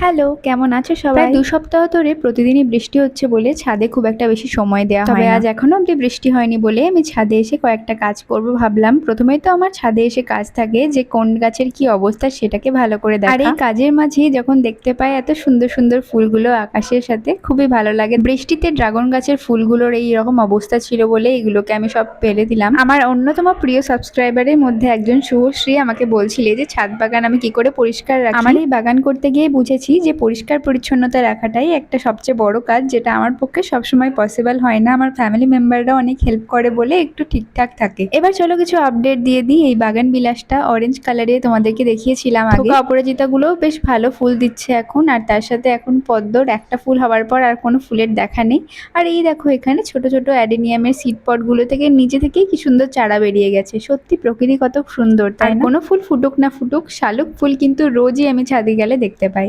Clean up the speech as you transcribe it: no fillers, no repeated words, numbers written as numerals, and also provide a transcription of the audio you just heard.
Hello, কেমন আছো সবাই? প্রায় ২ সপ্তাহ ধরে প্রতিদিনই বৃষ্টি হচ্ছে বলে ছাদে খুব একটা বেশি সময় দেওয়া হয় না। তবে আজ এখনো অব্দি বৃষ্টি হয়নি বলে আমি ছাদে এসে কয়েকটা কাজ করব ভাবলাম। প্রথমেই তো আমার ছাদে এসে কাজ থাকে যে কোন গাছের কি অবস্থা সেটাকে ভালো করে দেখা। আর এই কাজের মাঝেই যখন দেখতে পাই এত সুন্দর সুন্দর ফুলগুলো আকাশের সাথে খুবই ভালো লাগে। বৃষ্টিতে ড্রাগন গাছের ফুলগুলোর এই রকম অবস্থা ছিল বলে এগুলোকে আমি সব ফেলে দিলাম। আমার অন্যতম প্রিয় সাবস্ক্রাইবারের মধ্যে একজন শুভশ্রী আমাকে বলছিলে যে ছাদ বাগান আমি কি করে পরিষ্কার রাখি। আমার এই বাগান করতে গিয়ে বুঝেছি যে পরিষ্কার পরিচ্ছন্নতা রাখাটাই একটা সবচেয়ে বড় কাজ, যেটা আমার পক্ষে সবসময় পসিবল হয় না। আমার ফ্যামিলি মেম্বাররা অনেক হেল্প করে বলে একটু ঠিকঠাক থাকে। এবার চলো কিছু আপডেট দিয়ে দিই। এই বাগান বিলাসটা অরেঞ্জ কালারে তোমাদেরকে দেখিয়েছিলাম আগে। থোকা অপরাজিতা গুলোও বেশ ভালো ফুল দিচ্ছে এখন, আর তার সাথে এখন পদ্মর একটা ফুল হওয়ার পর আর কোনো ফুলের দেখা নেই। আর এই দেখো এখানে ছোট ছোট অ্যাডেনিয়ামের সিড পট গুলো থেকে নিজে থেকেই কি সুন্দর চারা বেরিয়ে গেছে। সত্যি প্রকৃতি কত সুন্দর, তাই না? কোনো ফুল ফুটুক না ফুটুক, শালুক ফুল কিন্তু রোজই আমি ছাদে গেলে দেখতে পাই।